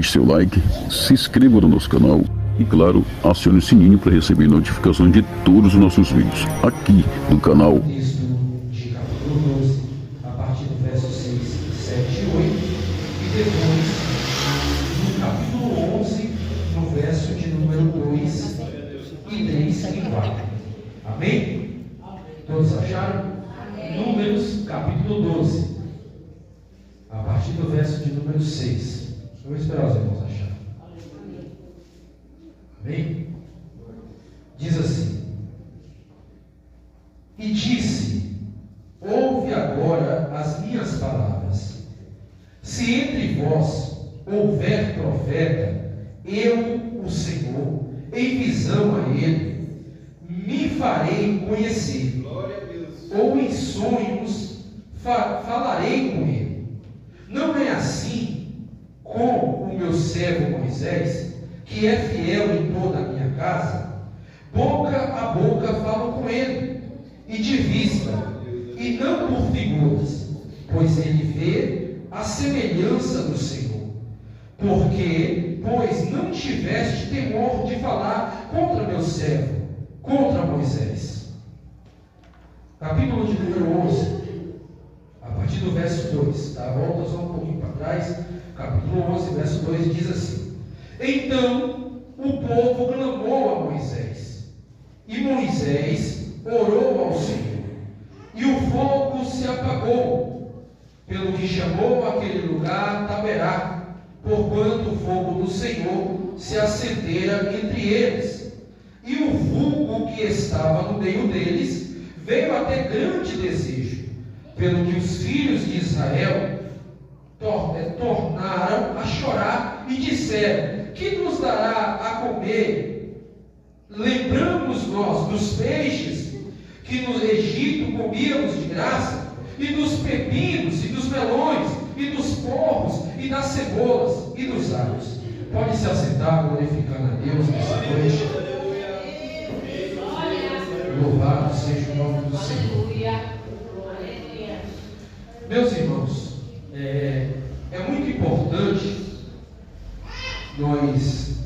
deixe seu like, se inscreva no nosso canal e, claro, acione o sininho para receber notificações de todos os nossos vídeos aqui no canal. Texto de capítulo 12, a partir do verso 6, 7 e 8, e depois no capítulo 11, no verso de número 2, e 3 e 4. Amém? Todos acharam? Números, capítulo 12, a partir do verso de número 6. Eu vou esperar os irmãos acharem. Amém? Diz assim: E disse: Ouve agora as minhas palavras. Se entre vós houver profeta, eu, o Senhor, em visão a ele, me farei conhecer. Glória a Deus. Ou em sonhos falarei com ele. Não é assim com o meu servo Moisés, que é fiel em toda a minha casa? Boca a boca falo com ele, e de vista, e não por figuras, pois ele vê a semelhança do Senhor. Pois não tiveste temor de falar contra meu servo, contra Moisés. Capítulo de número 11, a partir do verso 2, tá? Volta só um pouquinho para trás. Capítulo 11, verso 2 diz assim: Então o povo clamou a Moisés, e Moisés orou ao Senhor, e o fogo se apagou, pelo que chamou aquele lugar Taberá, porquanto o fogo do Senhor se acendera entre eles. E o vulgo que estava no meio deles veio a ter grande desejo, pelo que os filhos de Israel tornaram a chorar e disseram: Que nos dará a comer? Lembramos nós dos peixes que no Egito comíamos de graça, e dos pepinos, e dos melões, e dos porros, e das cebolas, e dos alhos. Pode se assentar, glorificando a Deus nessa noite. Louvado seja o nome do Senhor. Meus irmãos, é muito importante nós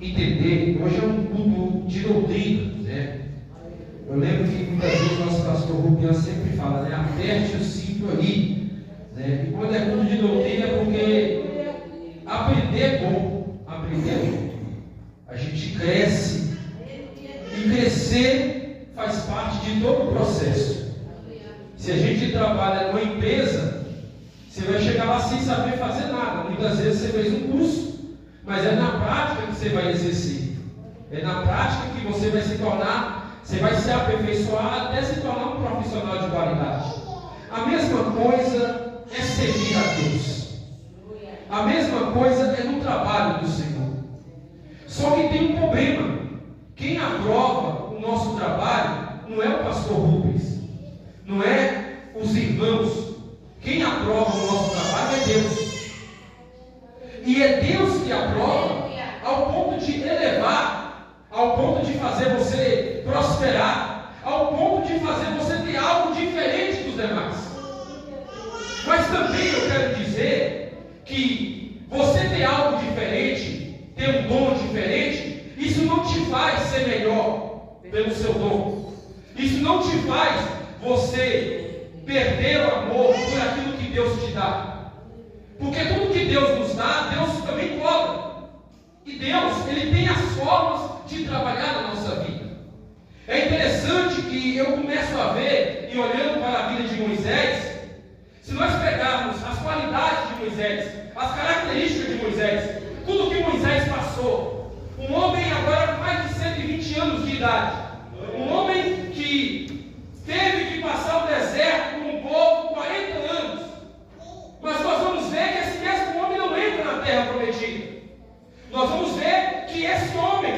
entender. Hoje é um culto de doutrina, né? Eu lembro que muitas vezes o nosso pastor Rubian sempre fala, né? Aperte o cinto ali, né? E quando é culto de doutrina é porque aprender é bom. Aprender é bom. A gente cresce, e crescer faz parte de todo o processo. Se a gente trabalha numa empresa, você vai chegar lá sem saber fazer nada. Muitas vezes você fez um curso, mas é na prática que você vai exercer. É na prática que você vai se tornar, você vai se aperfeiçoar até se tornar um profissional de qualidade. A mesma coisa é servir a Deus. A mesma coisa é no trabalho do Senhor. Só que tem um problema. Quem aprova o nosso trabalho não é o pastor Rubens, não é os irmãos. Quem aprova o nosso trabalho é Deus. E é Deus que aprova ao ponto de elevar, ao ponto de fazer você prosperar, ao ponto de fazer você ter algo diferente dos demais. Mas também eu quero dizer que você ter algo diferente, ter um dom diferente, isso não te faz ser melhor pelo seu dom. Isso não te faz você perder o amor por aquilo que Deus te dá. Porque tudo que Deus nos dá, Deus também cobra. E Deus, Ele tem as formas de trabalhar na nossa vida. É interessante que eu começo a ver, e olhando para a vida de Moisés, se nós pegarmos as qualidades de Moisés, as características de Moisés, tudo que Moisés passou, um homem agora com mais de 120 anos de idade, um homem que teve que passar o deserto com um povo 40 anos, mas nós vamos ver que esse mesmo homem não entra na terra prometida. Nós vamos ver que esse homem,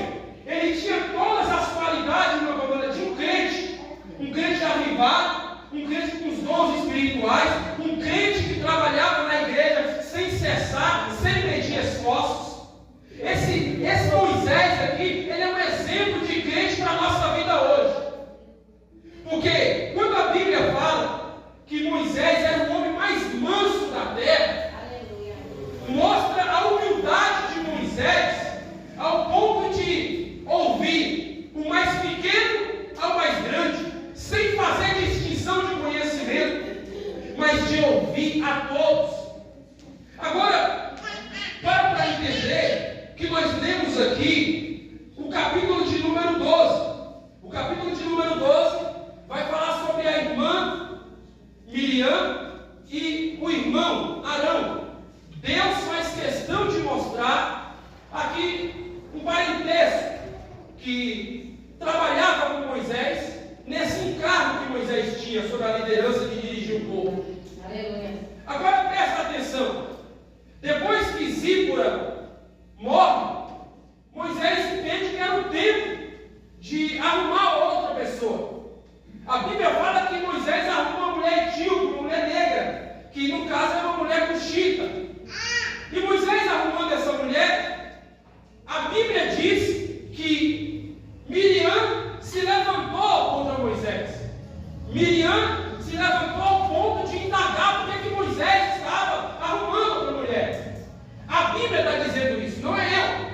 ele tinha todas as qualidades de um crente avivado, um crente com os dons espirituais, um crente que trabalhava na igreja sem cessar, sem medir esforços. Esse Moisés aqui, ele é um exemplo de crente para a nossa vida hoje. Porque quando a Bíblia fala que Moisés era o homem mais manso da terra, mostra entender que nós lemos aqui o capítulo de número 12. O capítulo de número 12 vai falar sobre a irmã Miriam e o irmão Arão. Deus faz questão de mostrar aqui um parentesco que trabalhava com Moisés, nesse encargo que Moisés tinha sobre a liderança de dirigir o povo. Aleluia. Agora presta atenção. Depois que Zípora morre, Moisés entende que era o tempo de arrumar outra pessoa. A Bíblia fala que Moisés arruma uma mulher etíope, uma mulher negra, que no caso era uma mulher cuxita. E Moisés arrumando essa mulher, a Bíblia diz que Miriam se levantou contra Moisés. Miriam se levantou ao ponto de indagar porque que Moisés estava arrumando outra mulher. A Bíblia está dizendo isso, não é eu.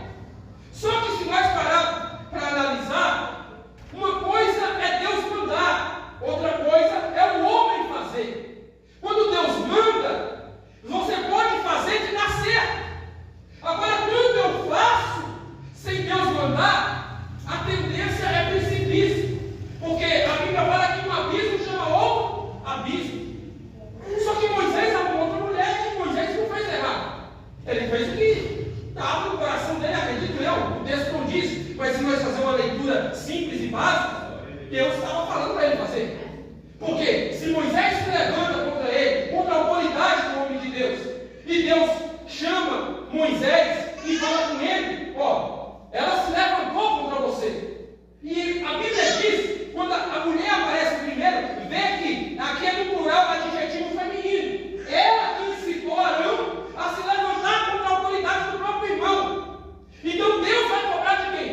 Só que se nós pararmos para analisar, uma coisa é Deus mandar, outra coisa é o homem fazer. Quando Deus manda, você pode fazer de dar certo. Agora, quando eu faço sem Deus mandar, a tendência é precipício. Porque a Bíblia fala que um abismo chama outro abismo. Só que Moisés arrumou outra mulher e Moisés não fez errado. Ele fez o que estava no coração dele, acredito eu. O texto não diz, mas se nós fazermos uma leitura simples e básica, Deus estava falando para ele fazer. Porque se Moisés se levanta contra ele, contra a autoridade do homem de Deus, e Deus chama Moisés e fala com ele, ela se levantou contra você. E a Bíblia diz, quando a mulher aparece primeiro, vê que aqui é no plural, adjetivo feminino. Ela que incitou Arão a se levantar contra a autoridade do próprio irmão. Então Deus vai cobrar de quem?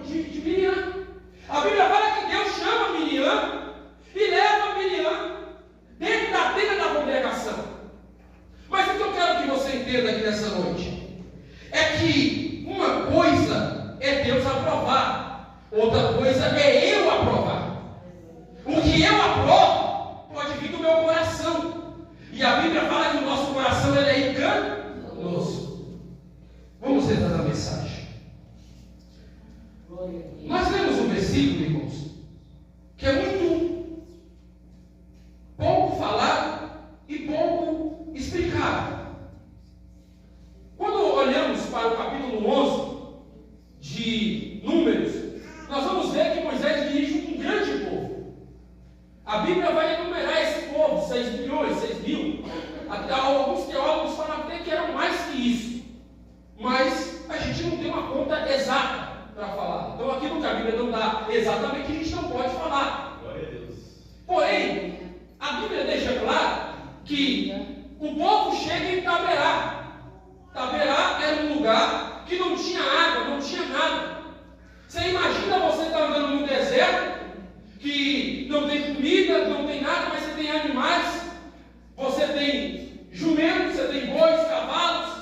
De Miriam. A Bíblia fala que Deus chama Miriam e leva Miriam dentro da tenda da congregação. Mas o que eu quero que você entenda aqui nessa noite é que uma coisa é Deus aprovar, outra coisa é eu aprovar. O que eu aprovo pode vir do meu coração. E a Bíblia fala que o nosso coração ele é enganoso. Vamos entrar na mensagem. Nós lemos um versículo, irmãos, que é muito pouco falado e pouco explicado. Quando olhamos para o capítulo 11 de Números, nós vamos ver que Moisés dirige um grande povo. A Bíblia vai enumerar esse povo, 6 milhões, 6 mil. Até alguns teólogos falam até que eram mais que isso. Mas a gente não tem uma conta exata para falar. Então aquilo que a Bíblia não dá exatamente, a gente não pode falar. Glória a Deus. Porém, a Bíblia deixa claro que o povo chega em Taberá. Taberá era um lugar que não tinha água, não tinha nada. Você imagina você estar andando no deserto, que não tem comida, não tem nada, mas você tem animais, você tem jumentos, você tem bois, cavalos,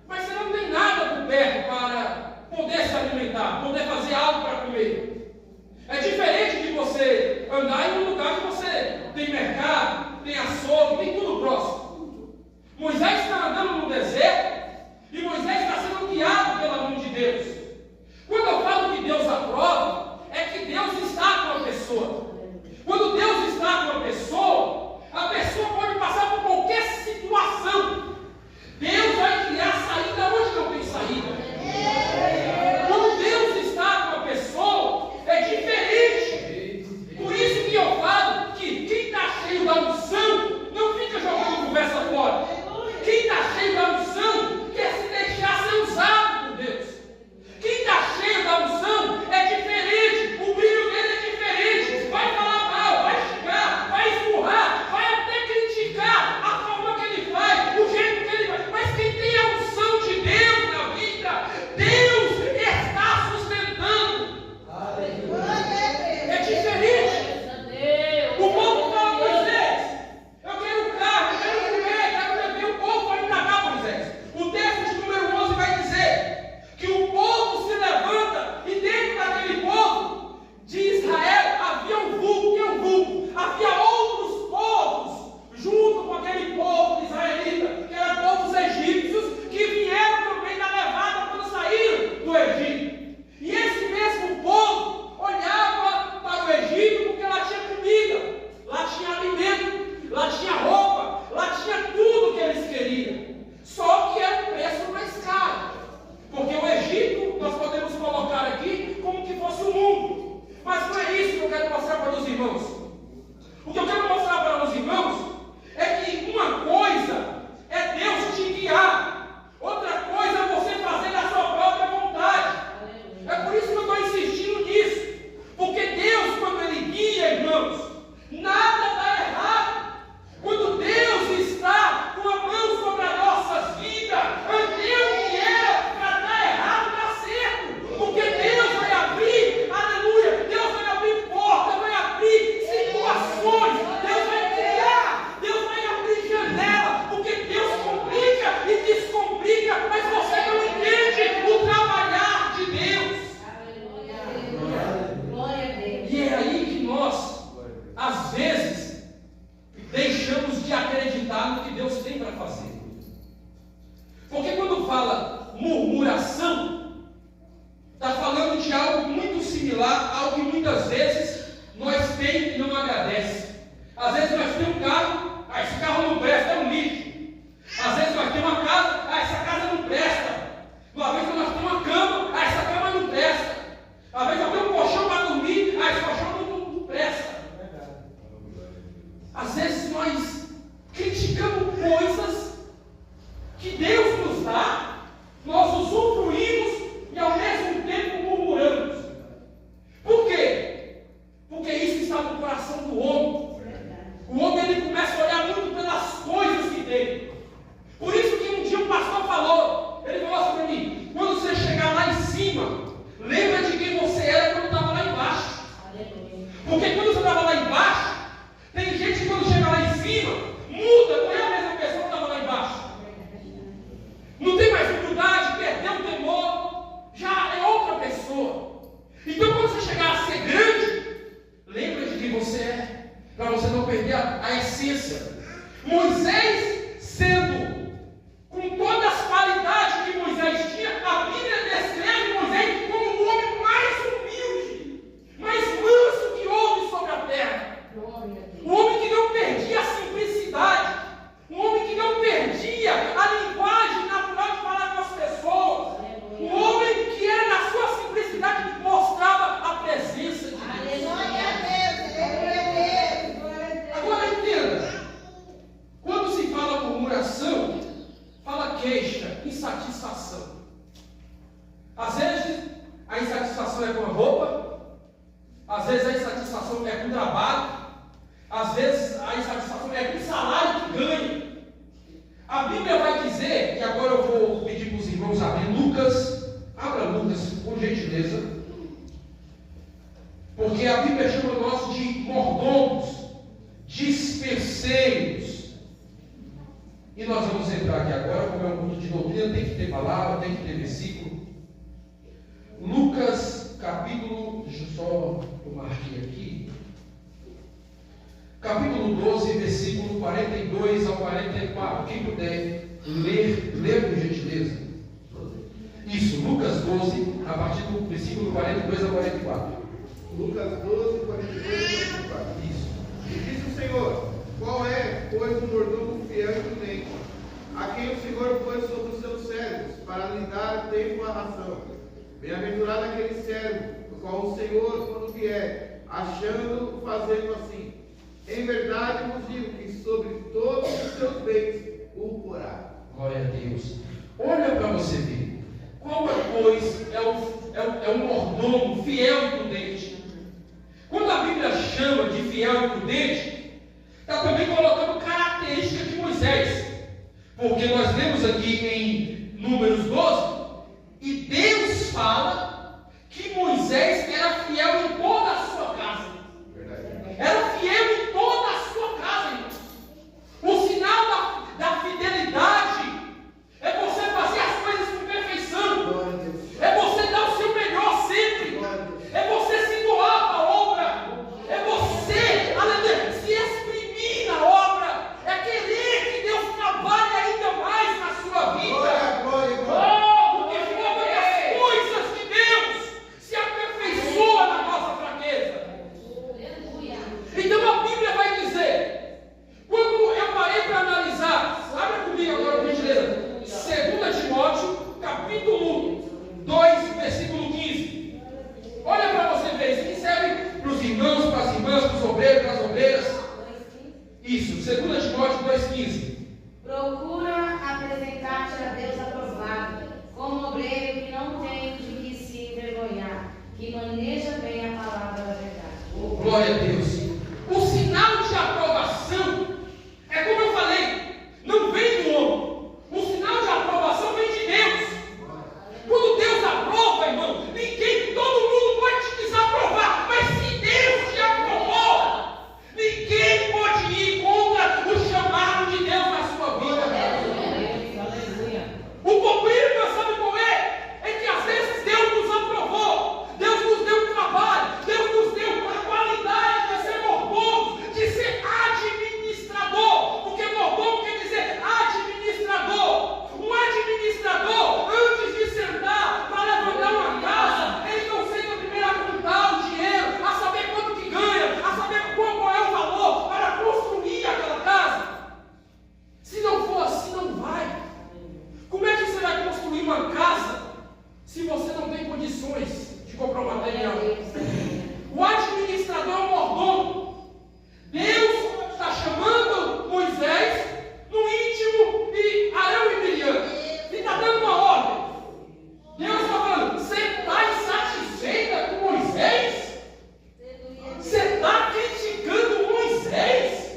mas você não tem nada por perto para poder se alimentar, poder fazer algo para comer. É diferente de você andar em um lugar que você tem mercado, tem açougue, tem tudo próximo. Moisés está andando no deserto e Moisés está sendo guiado pela mão de Deus. Quando eu falo que Deus aprova, é que Deus está com a pessoa. Quando Deus está com a pessoa pode passar por qualquer situação. Deus vai criar saída onde não tem saída. Quando Deus está com a pessoa, é diferente. Por isso que eu falo que quem está cheio da unção não fica jogando conversa fora. Quem está cheio da unção murmuração está falando de algo muito similar ao que muitas vezes nós temos e não agradece. Às vezes nós temos um carro, esse carro não presta, é um lixo. Às vezes nós temos uma casa, essa casa não presta. Uma vez nós temos uma cama, essa cama não presta. Às vezes nós temos um colchão para dormir, esse colchão não presta. Às vezes nós criticamos coisas que Deus nos dá, nós usufruímos e ao mesmo tempo murmuramos. Por quê? Porque isso está no coração do homem. O homem ele começa a olhar muito pelas coisas que tem. Por isso que um dia o pastor falou, ele falou assim para mim: quando você chegar lá em cima, lembra de quem você era quando estava lá embaixo. Porque quando você estava lá embaixo, tem gente que quando chega lá em cima, muda, não é a mesma pessoa que estava lá embaixo. Não tem mais humildade, perdeu o temor, já é outra pessoa. Então quando você chegar a ser grande, lembra de quem você é, para você não perder a essência. Moisés, sendo com todas as qualidades que Moisés tinha, a Bíblia descreve Moisés como o homem mais humilde, mais manso que houve sobre a terra. Um homem que não perdia a simplicidade, um homem que não perdia a linguagem natural de falar com as pessoas, um homem que era na sua simplicidade que mostrava a presença de Deus. Agora entenda, quando se fala murmuração, fala queixa, insatisfação. Às vezes a insatisfação é com a roupa, às vezes a insatisfação é com o trabalho, às vezes a insatisfação é com o salário que ganha. A Bíblia vai dizer, e agora eu vou pedir para os irmãos abrir Lucas, abra Lucas, por gentileza, porque a Bíblia chama nós de mordomos, dispenseiros. E nós vamos entrar aqui agora, como é um culto de doutrina, tem que ter palavra, tem que ter versículo. Lucas, capítulo, deixa eu só tomar aqui. Capítulo 12, versículo 42 ao 44. Quem puder ler por gentileza. Isso, Lucas 12, a partir do versículo 42 ao 44. Lucas 12, 42 ao 44. Isso. E disse o Senhor: qual é, pois, o mordomo fiel e prudente, a quem o Senhor pôs sobre os seus servos, para lhe dar a tempo a ração? Bem-aventurado aquele servo, o qual o Senhor, quando vier, achando-o fazendo assim. Em verdade vos digo que sobre todos os seus bens o porá. Glória a Deus. Olha para você ver. Qual é, pois, é o mordomo fiel e prudente? Quando a Bíblia chama de fiel e prudente, está também colocando características de Moisés. Porque nós lemos aqui em Números 12, e Deus fala que Moisés era fiel em toda a sua casa. Era fiel em toda a sua casa, irmãos. O sinal da fidelidade é você fazer as coisas com perfeição. É você dar o seu melhor sempre. É você se doar para a obra. É você, aleluia, se exprimir na obra. É querer que Deus trabalhe ainda mais na sua vida. Porque uma das coisas de Deus se aperfeiçoa na nossa fraqueza. Então a Bíblia vai dizer, quando eu parei para analisar, abra comigo agora, por gentileza, 2 Timóteo, capítulo 2, versículo 15. Olha para você ver, isso aqui serve para os irmãos, para as irmãs, para os obreiros, para as obreiras. Isso, 2 Timóteo 2,15. Procura apresentar-te a Deus aprovado, como obreiro que não tem de que se envergonhar, que maneja bem a palavra da verdade. Glória a Deus. O sinal de aprovação é como eu falei, não vem do homem. O sinal de aprovação vem de Deus. Quando Deus aprova, irmão, todo mundo pode te desaprovar, mas se Deus te aprovou, ninguém pode ir contra o chamado de Daniel. O administrador é o mordomo. Deus está chamando Moisés no íntimo de Arão e Miriam. E está dando uma ordem. Deus está falando, você está insatisfeita com Moisés? Você está criticando Moisés?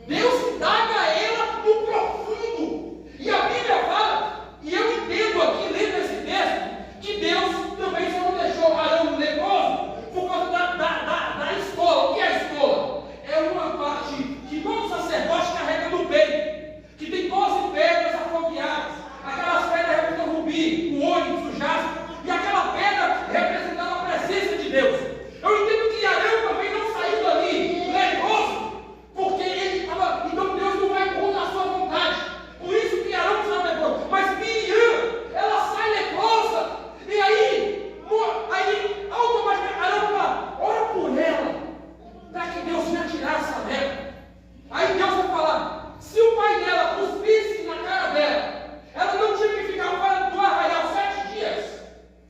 Deus indaga ela no profundo. E a Bíblia fala, e eu entendo aqui, lendo esse texto, que Deus também só não deixou Arão leproso por causa da estola. O que é a estola? É uma parte que todo sacerdote carrega no peito, que tem 12 pedras afogueadas. Aquelas pedras representam o rubi, o ônix, o jaspe, e aquela pedra representava a presença de Deus. Eu entendo que Arão também não saiu dali leproso, porque ele estava. Então Deus não vai contra a sua vontade. Por isso que Arão não saiu leproso. Mas Miriam, ela sai leprosa. E aí automaticamente Arão fala: ora por ela, para que Deus venha tirar essa lepra. Aí Deus vai falar: se o pai dela cuspisse na cara dela, ela não tinha que ficar fora do arraial 7 dias.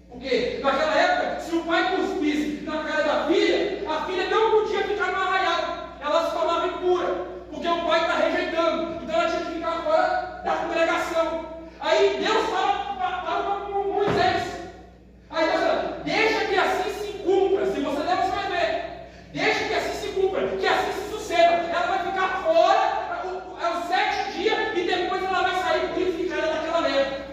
Porque naquela época, se o pai cuspisse na cara da filha, a filha não podia ficar no arraial. Ela se tornava impura, porque o pai está rejeitando. Então ela tinha que ficar fora da congregação. Aí Deus fala com Moisés. Aí Deus fala: deixa que assim se cumpra. Se você deve escrever, deixa que assim se cumpra, que assim se suceda. Ela vai ficar fora aos 7 dias e depois ela vai sair purificada daquela lepra.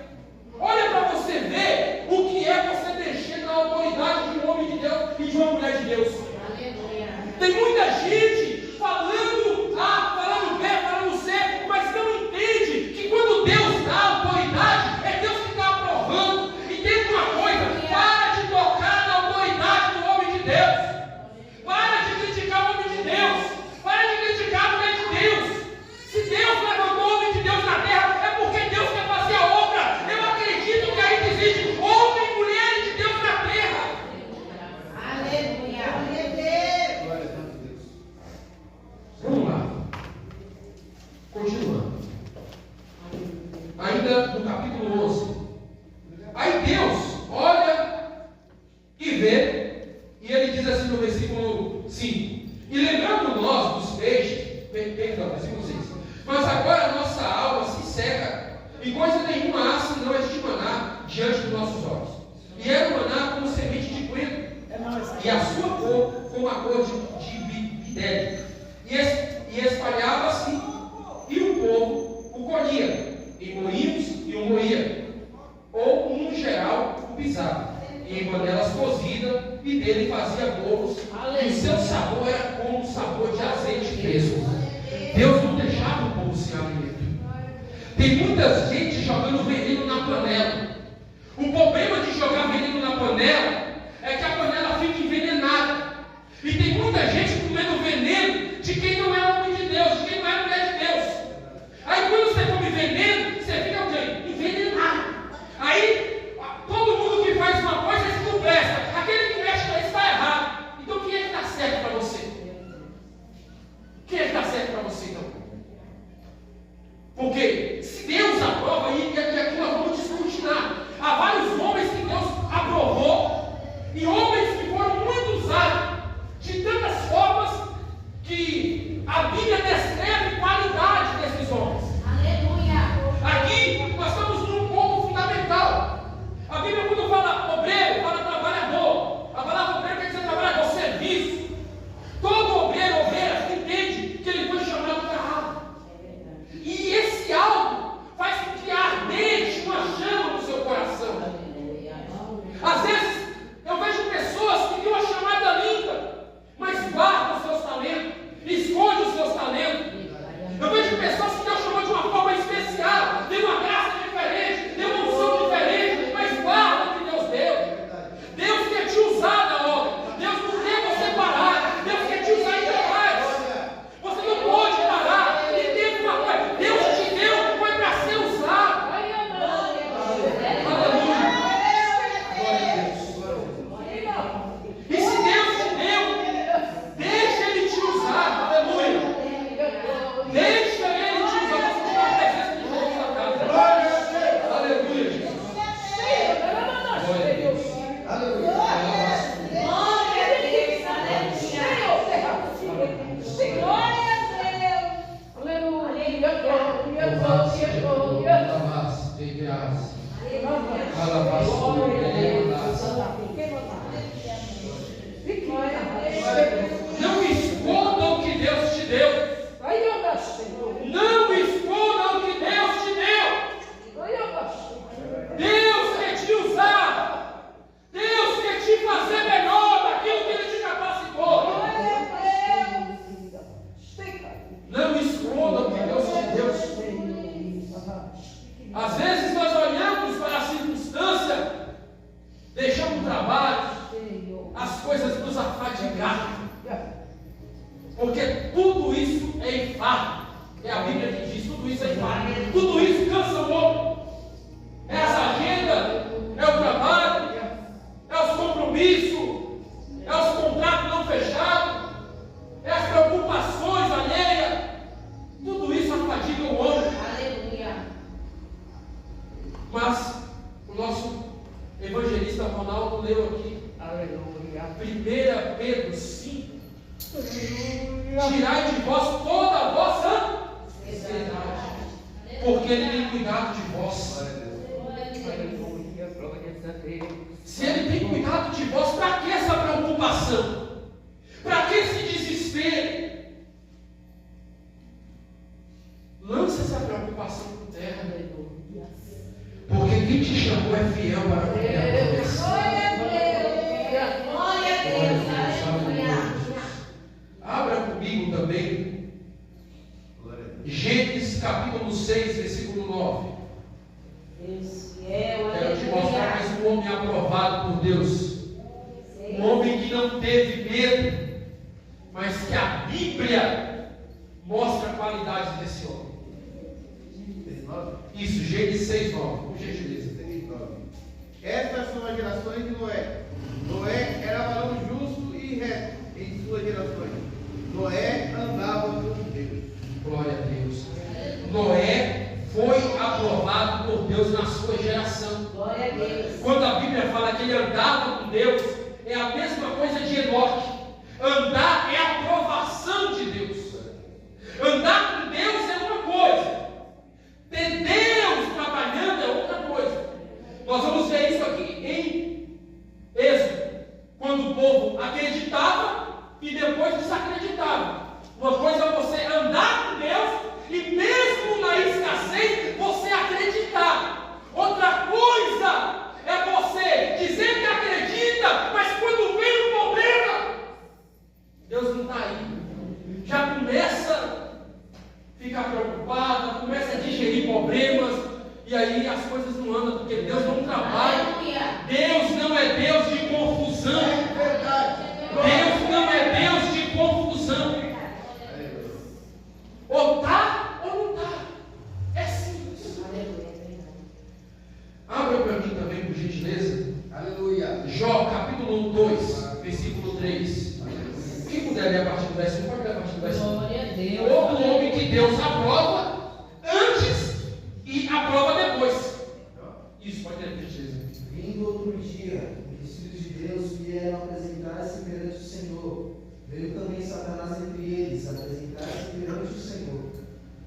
Olha para você ver o que é você mexer na autoridade de um homem de Deus e de uma mulher de Deus. Aleluia. Tem muita gente falando A, falando B, falando C, mas não entende que quando Deus dá autoridade, é Deus que está aprovando. E tem uma coisa: para de tocar na autoridade do homem de Deus. Para de criticar o homem de Deus. Para de criticar a mulher de Deus. Se Deus levantou o homem de Deus na terra, é porque Deus quer fazer a obra. Eu acredito que ainda existe homem e mulher de Deus na terra. Aleluia. Vamos lá. Continuando. Ainda no capítulo 11. Aí Deus olha e vê, e ele diz assim no versículo 5: e lembrando nós dos peixes, perdão, versículo 6, mas agora a nossa alma se seca, e coisa nenhuma há senão este maná diante dos nossos olhos. E era o maná como semente de coentro, e a sua cor como a cor de vidélio. E espalhava-se, e o povo o colhia, em moinhos e o moía, ou no geral o pisava, e em panelas cozidas, e dele fazia bolos, e o seu sabor era como o sabor de azeite fresco. Deus não deixava o povo sem alimento. Tem muita gente jogando veneno na panela. O problema de jogar veneno na panela é que a panela fica envenenada. E tem muita gente comendo veneno de quem não é homem de Deus, de quem não é mulher de Deus. Aí quando você come veneno, você fica o quê? Envenenado. Aí todo mundo que faz uma coisa, isso não presta. Aquele que mexe com isso está errado. Então quem é que está certo para você? Quem é que está certo para você então? Porque se Deus aprova, e aqui nós vamos descortinar. Há vários homens que Deus aprovou Não esconda o que Deus te deu. Não esconda o que Deus te deu. Deus quer te usar. Deus quer te fazer melhor daquilo que Ele te capacitou. Não esconda o que Deus te deu. Às vezes nós olhamos para a circunstância, deixamos o trabalho, as coisas nos afadigaram. Porque tudo isso é enfado. É a Bíblia que diz, tudo isso é enfado. Tudo isso cansa o homem. É essa agenda, é o trabalho, é os compromissos, é os contratos não fechados, é as preocupações alheias. Tudo isso afadiga o homem. Aleluia. Mas o nosso evangelista Ronaldo leu aqui, 1 Pedro 5. Tirai de vós toda a vossa ansiedade, porque Ele tem cuidado de vós. Se Ele tem cuidado de vós, para que essa preocupação? Para que esse desespero? Lança essa preocupação por terra, porque quem te chamou é fiel para cumprir a promessa. Abra comigo também Gênesis capítulo 6, versículo 9. Quero te mostrar mais um homem aprovado por Deus. Um homem que não teve medo, mas que a Bíblia mostra a qualidade desse homem. Isso, Gênesis 6, 9, por gentileza. Estas são as gerações de Noé. Noé era varão justo e reto em suas gerações. Noé andava com Deus. Glória a Deus. Noé foi aprovado por Deus na sua geração. Glória a Deus. Quando a Bíblia fala que ele andava com Deus, é a mesma coisa de Enoque. Andar é a aprovação de Deus. Andar com Deus é uma coisa. Ter Deus trabalhando é outra coisa. Nós vamos ver isso aqui em Êxodo, quando o povo acreditava e depois desacreditava. Uma coisa é você andar com Deus e mesmo na escassez você acreditar. Outra coisa é você dizer que acredita, mas quando vem o problema, Deus não está aí. Já começa a ficar preocupada, começa a digerir problemas, e aí as coisas não andam, porque Deus não trabalha. Deus não é Deus de confusão. Deus não é Deus de confusão. Ou tá ou não tá. É simples. Abra para mim também, por gentileza. Aleluia. Jó, capítulo 2, versículo 3. Quem puder ler a partir do verso 1, pode ler a partir do verso 1. Glória a Deus. Todo homem que Deus aprova antes e aprova depois. Isso, pode ler, por gentileza. Vindo outro dia, os filhos de Deus vieram apresentar-se perante o Senhor. Veio também Satanás entre eles, apresentar-se perante o Senhor.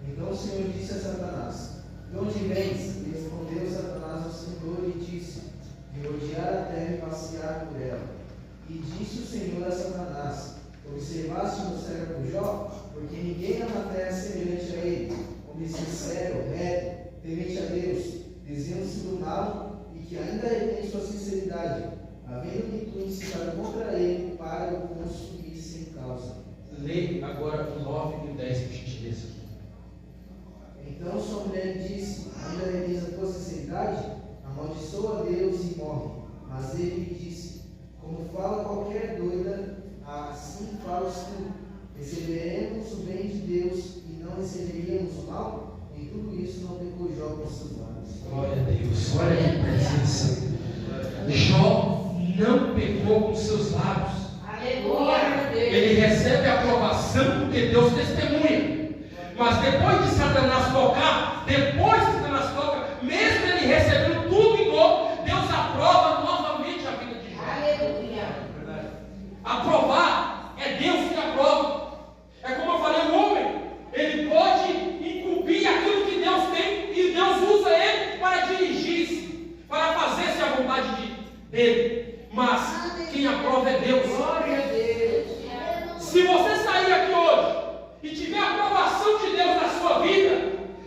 Então o Senhor disse a Satanás: de onde vens? E respondeu Satanás ao Senhor e disse: de rodear a terra e passear por ela. E disse o Senhor a Satanás: observaste no servo Jó? Porque ninguém na terra é semelhante a ele, homem sincero, reto, temente a Deus, desviando-se do mal e que ainda retém sua sinceridade, havendo que tu incitado contra ele para o consumir sem causa. Leia agora o 9 e o 10, por gentileza. Então sua mulher disse: ainda reteis a tua sinceridade? Amaldiçoa a Deus e morre. Mas ele lhe disse: como fala qualquer doida, assim falas tu. Receberemos o bem de Deus e não receberíamos o mal? E tudo isso não pecou Jó com seus lábios. Glória a Deus, olha que presença. Jó não pecou com seus lábios. Aleluia. Ele recebe a aprovação porque Deus testemunha. Mas depois de Satanás tocar, mesmo ele recebendo tudo em novo, Deus aprova novamente a vida de Jó. Aleluia. Aprovar é Deus que aprova. É como eu falei, o homem, ele pode incumbir aquilo que Deus tem e Deus usa ele para dirigir-se, para fazer dele, mas quem aprova é Deus. Glória a Deus. Se você sair aqui hoje e tiver a aprovação de Deus na sua vida,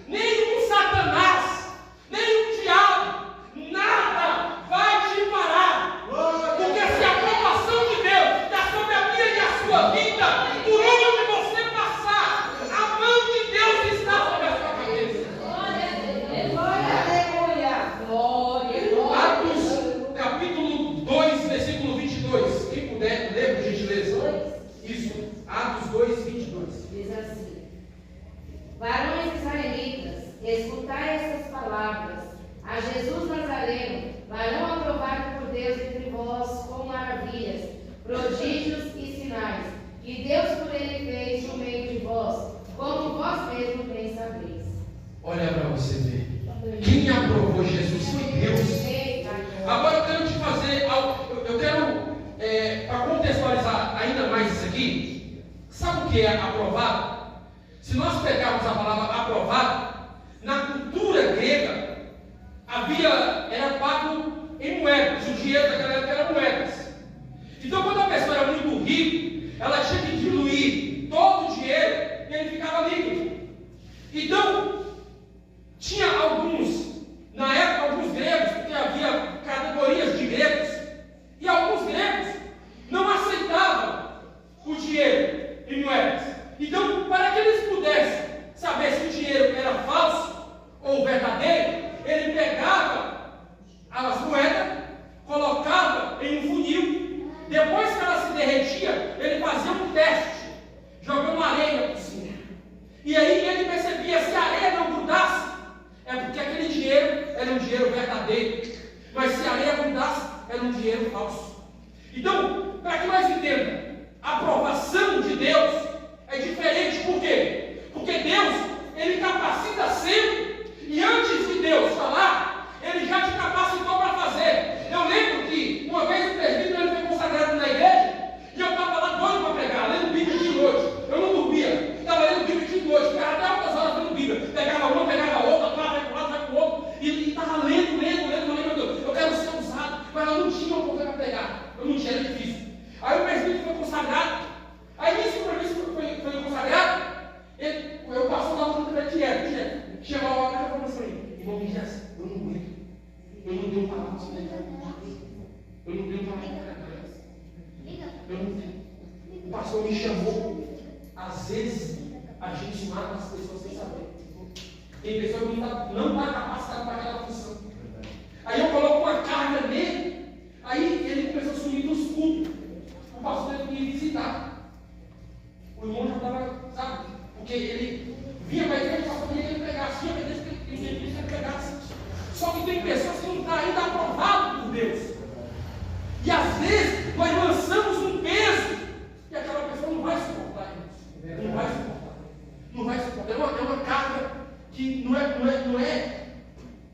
nenhum Satanás, nenhum diabo, nada vai te parar. Porque se a aprovação de Deus está sobre a minha e a sua vida, por onde você passar, a mão de Deus está sobre a sua cabeça. Atos capítulo 2, versículo 22. Quem puder ler, por gentileza. Isso, Atos 2, 22. Diz assim: varões israelitas, escutai estas palavras. A Jesus Nazareno, varão aprovado por Deus entre vós com maravilhas, prodígios e sinais, que Deus por ele fez no meio de vós, como vós mesmos bem sabeis. Olha para você ver. Quem aprovou Jesus foi Deus. Agora eu quero te fazer algo. Eu quero, para contextualizar ainda mais isso aqui, sabe o que é aprovado? Se nós pegarmos a palavra aprovado, na cultura grega, era pago em moedas. O dinheiro daquela época era moedas. Então, quando a pessoa era muito rica, ela tinha que diluir todo o dinheiro e ele ficava líquido. Então, tinha na época, alguns gregos, porque havia categorias de gregos, e alguns gregos não aceitavam o dinheiro em moedas. Então, para que eles pudessem saber se o dinheiro era falso ou verdadeiro, ele pegava as moedas, colocava em um funil, depois que ela se derretia, ele fazia um teste, jogando areia por cima. E aí ele percebia se a areia não grudasse, é porque aquele dinheiro era um dinheiro verdadeiro, mas se a areia grudasse, era um dinheiro falso. Então, para que nós entendamos, a aprovação de Deus é diferente. Por quê? Porque Deus, ele capacita sempre, e antes de Deus falar, ele já te capacitou para fazer. Eu lembro que uma vez o presbítero ele foi consagrado na igreja, e eu estava lá doido para pregar, lendo Bíblia de noite. Eu não dormia, estava lendo Bíblia de noite, ficava até altas horas lendo Bíblia. Pegava uma, pegava outra, vai para um lado, vai para o outro, e estava lendo, meu Deus, eu quero ser usado, mas eu não tinha uma coisa para pegar, eu não tinha, era difícil. Aí o presbítero foi consagrado, aí nisso foi consagrado, eu passo lá no direto. Chegou a hora que eu falei assim, irmão Mijas, eu não aguento, eu não tenho palavras para pregar, eu não tenho palavras para pregar, eu não tenho. O pastor me chamou, às vezes a gente mata as pessoas sem saber. Tem pessoa que não está capacitada para aquela função. Aí eu coloco uma carga nele, aí ele começou a sumir dos cultos. O pastor teve que ir visitar. O irmão já estava, sabe? Porque ele vinha para a igreja, só queria que ele pegasse, vinha para a igreja, que ele pegasse. Só que tem pessoas que não estão ainda aprovadas por Deus. E às vezes nós lançamos um peso e aquela pessoa não vai suportar isso. Não vai suportar. Não vai suportar. É uma carga que não é.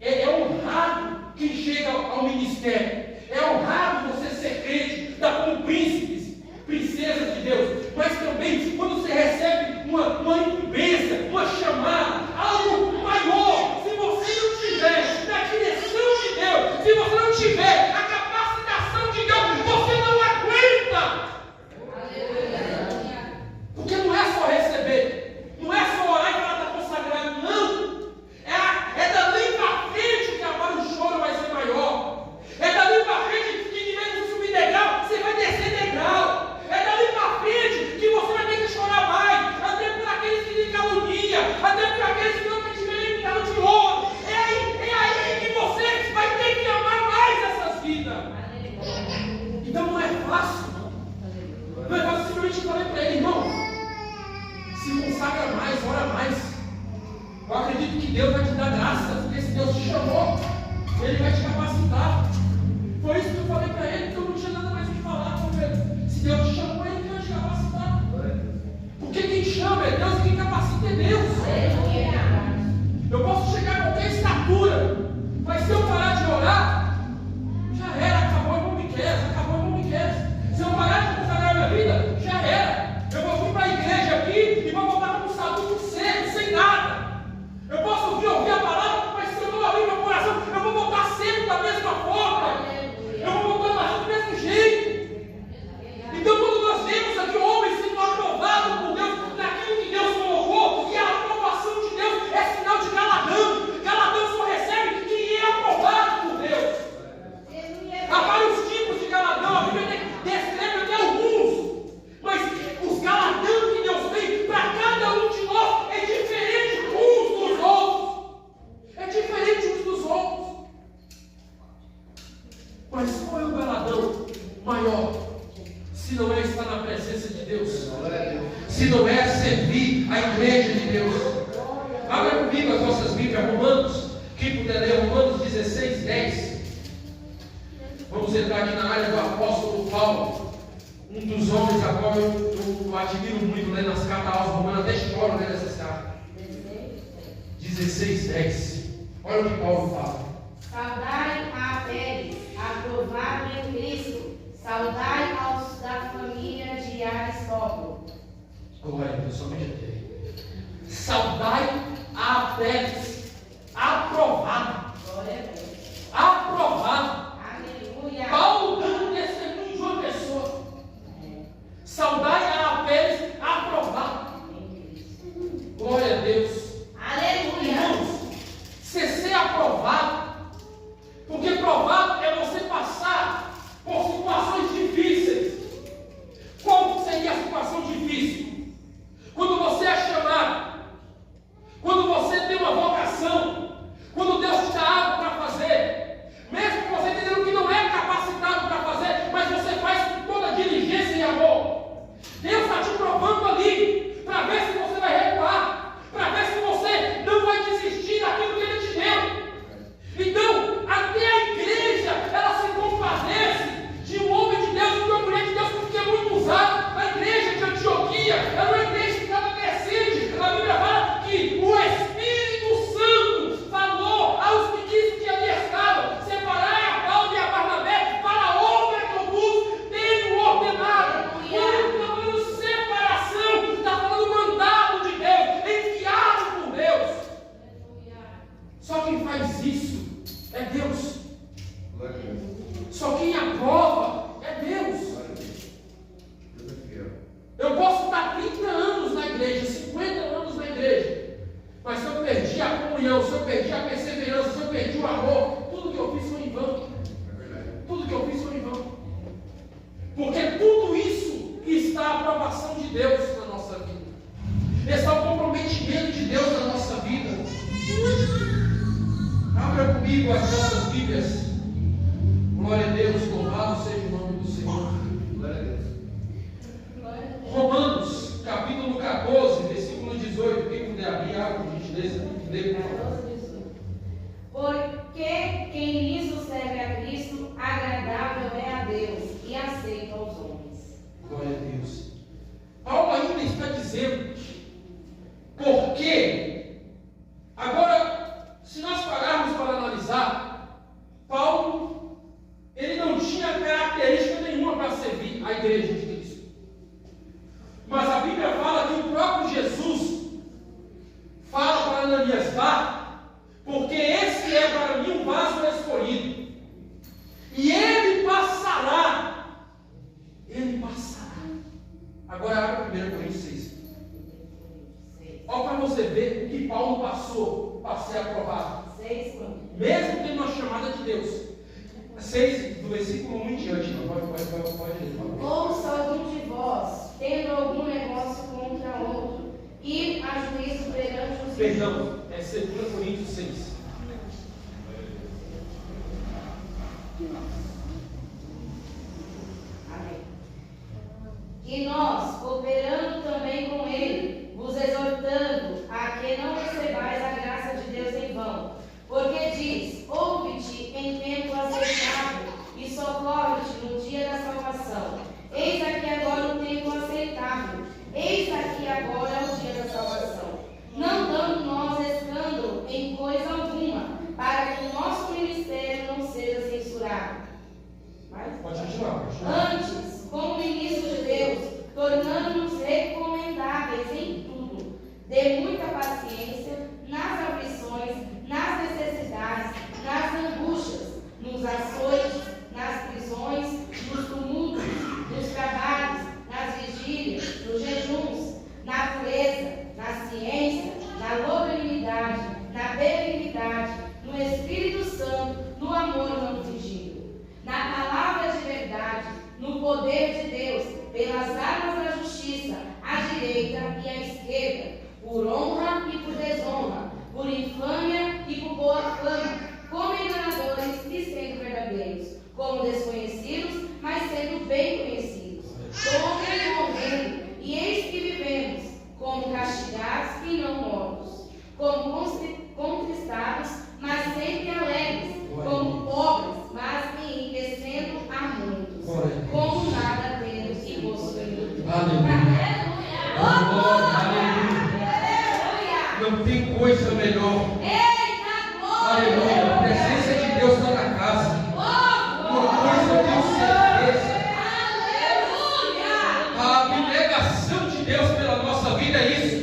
É honrado quem chega ao ministério. É honrado você ser crente, estar como príncipes, princesas de Deus. Mas também, quando você recebe uma incumbência, uma chamada, algo maior, se você não tiver na direção de Deus, se você não tiver a capacitação de Deus, você não aguenta. Porque não é só receber, não é só orar e falar está consagrado, não. É dali para frente que agora o choro vai ser maior. É dali para frente que de vez de subir degrau, você vai descer degrau. É dali para frente que você vai ter que chorar mais, até por aqueles que lhe caluniam, até por aqueles que não tiverem ficado de ouro. É aí que você vai ter que amar mais essas vidas. Então não é fácil. Não é fácil. Simplesmente eu falei para ele, irmão, se consagra mais, ora mais. Eu acredito que Deus vai te dar graça, porque se Deus te chamou, Ele vai te capacitar. Foi isso que eu falei para ele, porque eu não tinha nada mais o que falar com ele. Se Deus te chamou, Ele vai te capacitar. Porque quem chama é Deus e quem capacita é Deus. Eu posso chegar a qualquer estatura, mas se eu parar de orar, já era, acabou a irmão Miquel. Se eu parar de consagrar a minha vida, já era. Eu vou vir para a igreja aqui e vou voltar para um saludo seco, sem nada. Eu posso ouvir a palavra, mas se eu não abrir meu coração, eu vou voltar seco da mesma forma. qual é o galardão maior? Se não é estar na presença de Deus, se não é servir a igreja de Deus. Abra comigo as vossas Bíblias, Romanos, quem puder ler Romanos 16, 10. Vamos entrar aqui na área do apóstolo Paulo, um dos homens a qual eu admiro muito, né, nas cartas aos Romanos, até choro nessas cartas. 16, 10. Olha o que Paulo fala. Saudai a Apeles, aprovado em Cristo. Saudai aos da família de Aristóbulo. Glória a Deus, somente até. Saudai a Apeles, aprovado. Glória a Deus. Aprovado. Aleluia. Paulo dando testemunho de uma pessoa. Saudai a Apeles, aprovado. Glória a Deus. Aleluia. Irmãos, ser aprovado, porque provado é você passar por situações difíceis. Qual seria a situação difícil? Quando você é chamado, quando você tem uma vocação, quando Deus te dá algo para fazer, mesmo que você entendendo que não é capacitado para fazer, mas você faz com toda diligência e amor. Deus está te provando ali, para ver se você vai recuar, para ver se você não vai desistir daquilo que Ele te deu. Então, até a igreja, ela se compadece de um homem de Deus, de uma mulher de Deus, porque é muito usado. A igreja de Antioquia era uma igreja que estava crescente. A Bíblia fala que o Espírito Santo falou aos ministros que ali estavam: separai a Paulo e a Barnabé para a obra que eu vos tenho ordenado. Quando está falando separação, está falando mandado de Deus, enviado por Deus. Só quem faz isso é Deus. Só quem aprova é Deus. Eu posso estar 30 anos na igreja, 50 anos na igreja, mas se eu perdi a comunhão, se eu perdi a perseverança, se eu perdi o amor, tudo que eu fiz foi em vão. Tudo que eu fiz foi em vão. Porque tudo isso está a aprovação de Deus na nossa vida. Está o comprometimento de Deus na nossa vida. Abra comigo as nossas Bíblias. Glória a Deus, louvado seja o nome do Senhor. Glória a Deus. Romanos, capítulo 14, versículo 18. Quem puder abrir, abre, por gentileza. Lê, por favor. Porque quem nisso serve a Cristo, agradável é a Deus e aceito aos homens. Glória a Deus. Paulo ainda está dizendo, porque, agora, se nós pararmos para analisar, Paulo, ele não tinha característica nenhuma para servir a igreja de Cristo. Mas a Bíblia fala que o próprio Jesus fala para Ananias: vá, porque esse é para mim um vaso escolhido, e ele passará. Ele passará. Agora abre 1 Coríntios 6. Olha para você ver o que Paulo passou para ser aprovado. 6, Mesmo tendo uma chamada de Deus. 6, do versículo 1 em diante. Pode ler. ouça algum de vós, tendo algum negócio contra outro, ir a juízo perante os Perdão, é 2 Coríntios 6. Amém. E nós, cooperando também com ele, vos exortando a que não recebais a graça de Deus em vão. Porque diz: ouve-te em tempo aceitável e socorre-te no dia da salvação. Eis aqui agora o tempo aceitável. Eis aqui agora o dia da salvação. Não dando nós escândalo em coisa alguma, para que o nosso ministério não seja censurado. Pode continuar. Antes, como ministro de Deus, tornando-nos recomendáveis em tudo, de muita paciência, nas aflições, nas necessidades, nas angústias, nos açoites, nas prisões, nos tumultos, nos trabalhos, nas vigílias, nos jejuns, na pureza, na ciência, na longanimidade, na benignidade, no Espírito Santo, no amor não fingido, na palavra de verdade, no poder de Deus, pelas armas da justiça, à direita e à esquerda, por honra e por desonra, por infâmia e por boa fama, como enganadores e sendo verdadeiros, como desconhecidos desconhecidos, mas sendo bem conhecidos, como ele morrendo, e eis que vivemos, como castigados e não mortos, como contristados, mas sempre alegres, como pobres, mas enriquecendo a muitos, como nada temos e possuímos. Aleluia. Não tem coisa melhor. Aleluia. A presença de Deus está na casa. Uma coisa eu tenho certeza. A abnegação de Deus pela nossa vida é isso.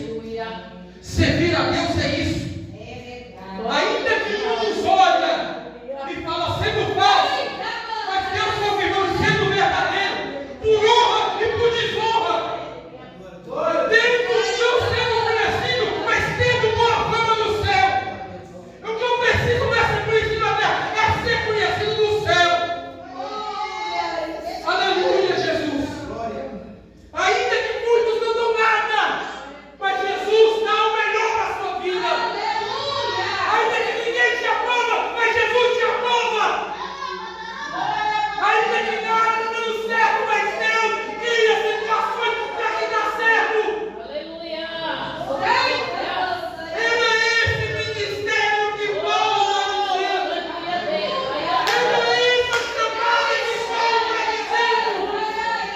Servir a Deus é isso. Ainda que não nos olha e fala sendo falso, mas Deus confirmou sendo verdadeiro, por honra e por desonra. Tendo não sendo conhecido, mas tendo boa fama no céu. O que eu preciso não é ser conhecido na terra, é ser conhecido no céu. Aleluia, Jesus. Ainda que muitos não dão nada, mas Jesus dá o melhor para a sua vida. Ainda que ninguém te aprova, mas Jesus te aprova. Ainda que nada está dando certo, mas Deus cria situações para que dá certo. É esse ministério que Paulo está dizendo. É essa chamada que Paulo está dizendo.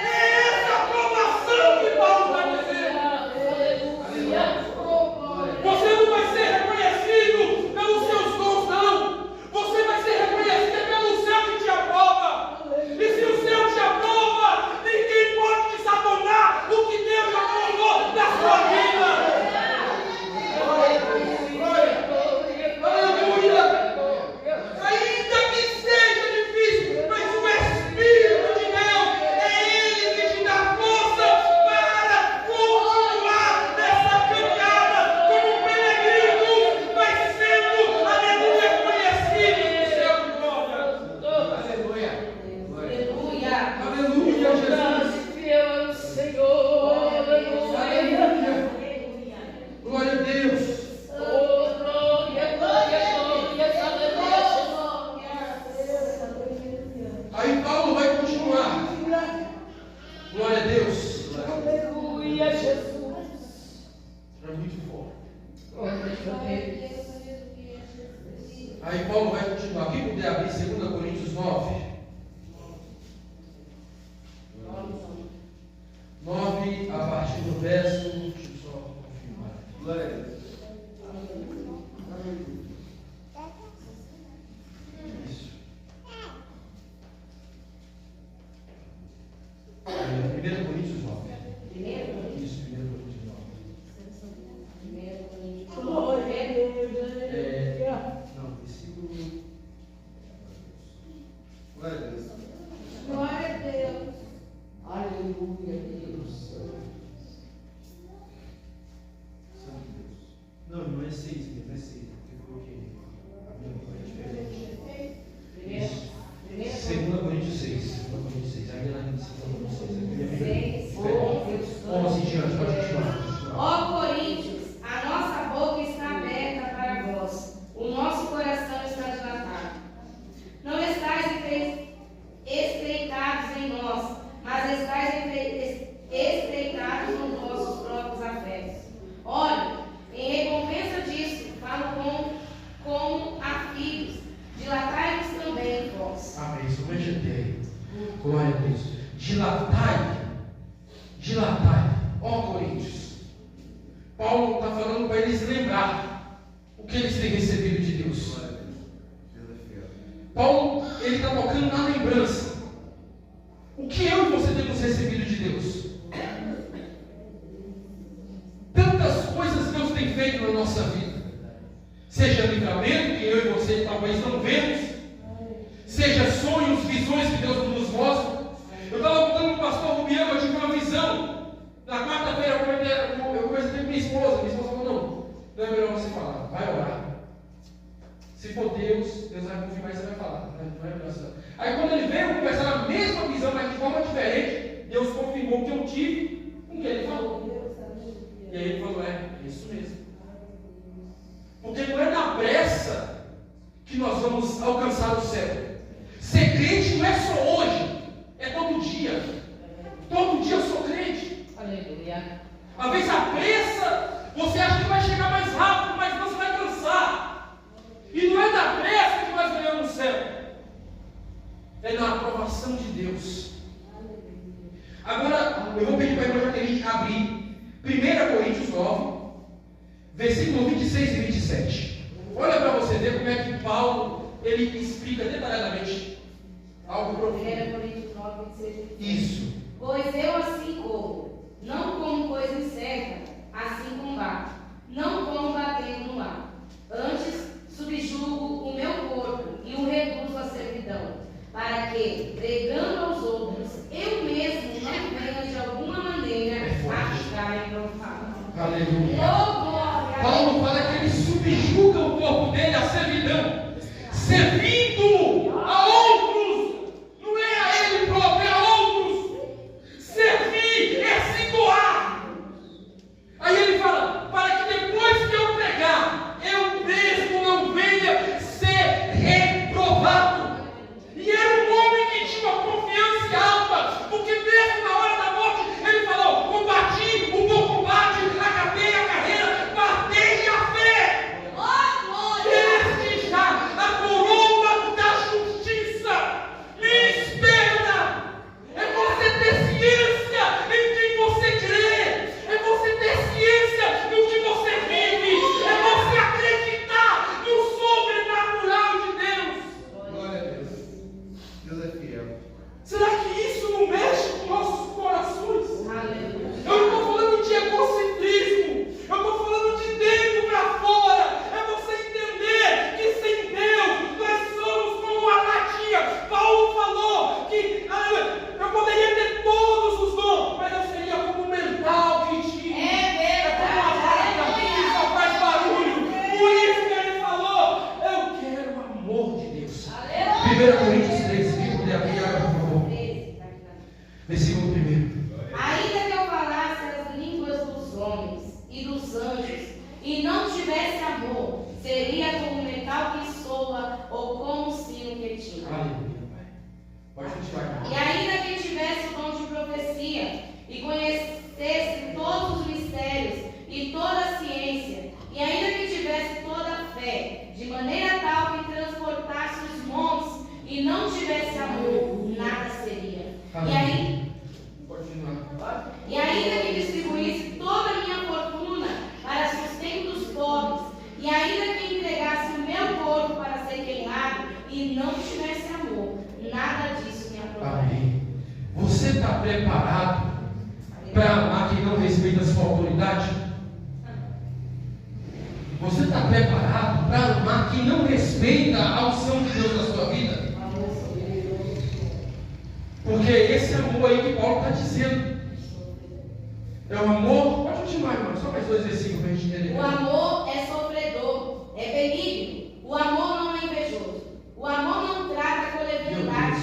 É essa aprovação que Paulo está dizendo. Você não vai ser reconhecido pelos seus dons, não. Você vai ser reconhecido pelo céu que te aprova. E se o céu te aprova, ninguém pode desabonar o que Deus aprovou na sua vida. Aleluia. Ainda que seja difícil, mas o Espírito de Deus é Ele que te dá força para continuar nessa caminhada como peregrinos, mas sendo, aleluia, conhecidos no céu de glória. Aleluia, Jesus. Glória a Deus. Aí Paulo vai continuar. Glória a Deus. É muito forte. Aí Paulo vai continuar. Quem puder abrir 2 Coríntios 9. 9, a partir do verso. Deixa eu só confirmar. Glória a Deus. Isso. 1 Coríntios 9. Isso, 1 Coríntios 9. Não, versículo. Glória a Deus. Aleluia, Deus. Santo Deus. Não é 6 mesmo, é 6. Eu coloquei. É diferente. Isso. 2 Coríntios 6. 2 Coríntios 6. Aí lá em 2 Coríntios 6. 11 em diante, pode continuar. Ó Coríntios, a nossa boca está aberta para vós, o nosso coração está dilatado. Não estáis estreitados em nós, mas estáis estreitados nos vossos próprios afetos. Olha, em recompensa disso, falo como a filhos, dilatai-vos também vós. Amém. Somente tem. Glória a Deus. Dilatai. Ó Coríntios. Paulo está falando para eles lembrar o que eles têm recebido de Deus. Glória a Deus. Deus é fiel. Paulo, ele está tocando na lembrança. O que eu e você temos recebido de Deus? Tantas coisas Deus tem feito na nossa vida. Seja livramento, que eu e você talvez não vemos. Seja sonhos, visões que Deus nos mostra. Eu estava contando com o pastor Rubiano, eu tive uma visão. Na quarta-feira eu conversei com minha esposa. Minha esposa falou, não é melhor você falar, vai orar. Se for Deus vai confirmar e você vai falar. Não é melhor você falar. Aí quando ele veio conversar a mesma visão, mas de forma diferente, Deus confirmou que eu tive com o que ele falou. E aí ele falou, é isso mesmo. Porque não é na pressa que nós vamos alcançar o céu. Ser crente não é só hoje. Agora, eu vou pedir para a irmã Jaqueline abrir 1 Coríntios 9, versículo 26 e 27. Olha para você ver como é que Paulo, ele explica detalhadamente algo profundo. 1 Coríntios 9, 26 e 27. Isso. Pois eu assim corro, não como coisa incerta, assim combato, não como batendo no ar. Antes subjugo o meu corpo e o reduzo à servidão, para que, pregando aos outros, eu mesmo não venha de alguma maneira a ficar profano. Aleluia. Oh, glória! Paulo fala que ele subjuga o corpo dele à servidão, servindo a outros, não é a ele próprio, é a outros. Servir é se doar. Aí ele fala, para que depois que eu pregar, eu mesmo não venha ser reprovado. E era um homem que tinha uma confiança alta, porque mesmo na hora da morte, ele falou, combati o bom combate, acabei a carreira, guardei a fé. Desde já a coroa da justiça me espera. É você ter ciência em quem você crê. É você ter ciência no que você vive. É você acreditar no sobrenatural de Deus. Glória a Deus. Deus é fiel. Será que isso não mexe com nossos corações? Aleluia. Eu não estou falando de egocentrismo. Eu estou falando de dentro para fora. É você entender que sem Deus nós somos como uma latinha. Paulo falou que eu poderia ter todos os dons, mas eu seria como um mental que tinha. É como uma vaca que só faz barulho. Por isso que ele falou, eu quero o amor de Deus. 1 Coríntios 13, se puder abrir, por favor. Versículo 1. Ainda que eu falasse as línguas dos homens e dos anjos, e não tivesse amor, seria como um metal que soa ou como um sino que tira. Aleluia, Pai. Pode continuar. E ainda que tivesse o dom de profecia, e conhecesse todos os mistérios e toda a ciência, e ainda que tivesse toda a fé, de maneira tal que transportasse os montes, e não tivesse amor, nada seria. E ainda que distribuísse toda a minha fortuna para sustento dos pobres, e ainda que entregasse o meu corpo para ser queimado, e não tivesse amor, nada disso me aprovaria. Amém. Você está preparado para amar quem não respeita a sua autoridade? Você está preparado para amar quem não respeita a unção de Deus na sua vida? Porque esse amor aí que Paulo está dizendo é o amor. Pode continuar, irmão, só mais 2 versículos para a gente entender. O amor é sofredor, é benigno. O amor não é invejoso. O amor não trata com leviandade,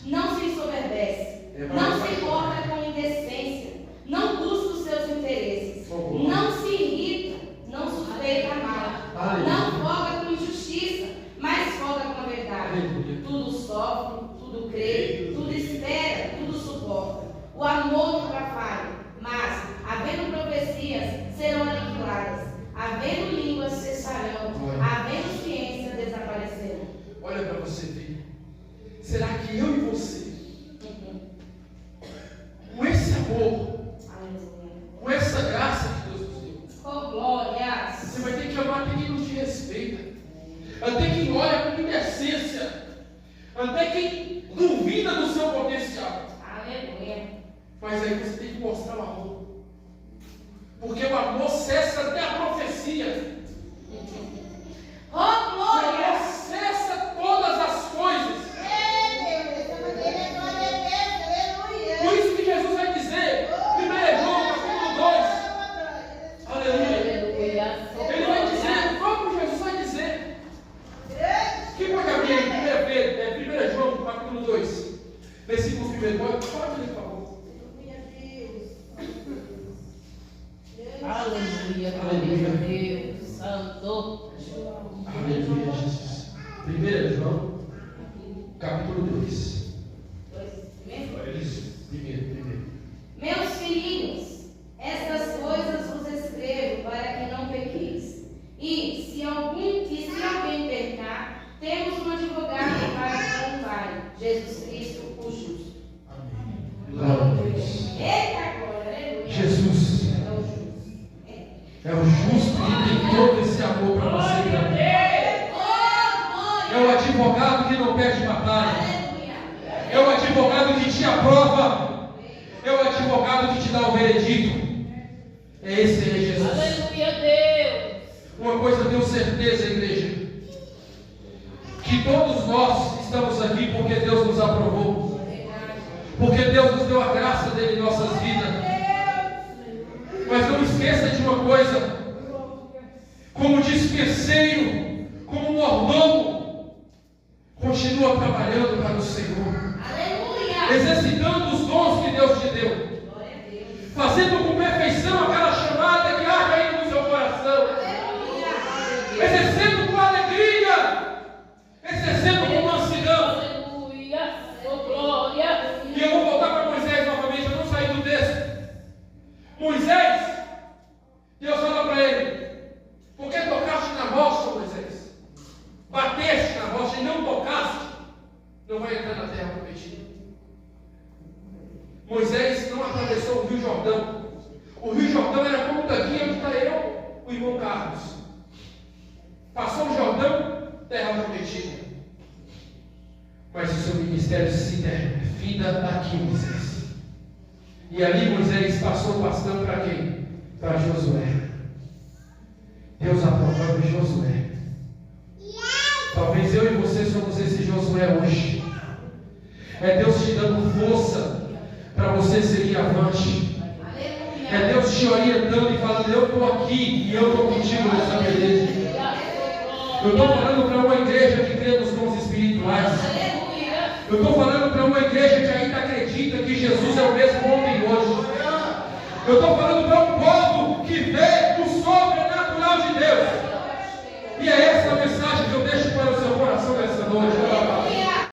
não se ensoberbece, não se importa com indecência, não busca os seus interesses, não se irrita, não suspeita mal, não folga com injustiça, mas folga com a verdade. Tudo sofre, tudo crê, tudo espera, tudo suporta. O amor nunca falha, mas, havendo profecias, serão aniquiladas, havendo línguas, cessarão, havendo ciência, desaparecerão. Olha para você ver. Será que eu e você, com esse amor, com essa graça que Deus nos deu, Oh, glórias! você vai ter que amar até quem não te respeita, até quem olha com indecência, até quem duvida do seu potencial. Aleluia! Mas aí você tem que mostrar o amor, porque o amor cessa até a profecia. Oh, O amor glórias! cessa todas as coisas. Por isso que Jesus vai dizer, 1 João capítulo 2, aleluia. Ele vai dizer, o próprio Jesus vai dizer. Quem pode abrir aí? 1 João capítulo 2, versículo 1. Pode ler, por favor. Aleluia, glória a Deus, Santo. Aleluia, Jesus. 1 João capítulo 2. Isso, primeiro. Meus filhinhos, estas coisas vos escrevo para que não pequeis. E se alguém pecar, temos um advogado para com o Pai, Jesus Cristo, o justo. Glória É o justo que tem todo esse amor para você e para mim. É o advogado que não perde batalha. É o advogado que te aprova. É o advogado que te dá o veredito. É esse aí, Jesus. Aleluia, Deus. Uma coisa eu tenho certeza, igreja, que todos nós estamos aqui porque Deus nos aprovou. Porque Deus nos deu a graça dele em nossas vidas. Mas não esqueça de uma coisa: como dispenseiro, como mordomo, continua trabalhando para o Senhor, exercitando os dons que Deus te deu, fazendo com perfeição aquela chamada que arde aí no seu coração, exercendo com alegria, exercendo com mansidão. Aleluia, oh glória. E eu vou voltar para Moisés novamente, eu não saí do texto. Moisés, Deus fala para ele: por que tocaste na rocha, Moisés? Bateste na rocha e não tocaste, não vai entrar na terra prometida. Moisés não atravessou o Rio Jordão. O Rio Jordão era como daqui onde está eu, o irmão Carlos. Passou o Jordão, terra prometida. Mas o seu ministério se finda aqui, Moisés. E ali Moisés passou o bastão para quem? Para Josué. Deus aprovando Josué. Talvez eu e você somos esse Josué hoje. É Deus te dando força para você seguir avante. É Deus te orientando e falando: eu estou aqui e eu estou contigo nessa beleza. Eu estou falando para uma igreja que crê nos dons espirituais. Eu estou falando para uma igreja que ainda acredita que Jesus é o mesmo ontem e hoje. Eu estou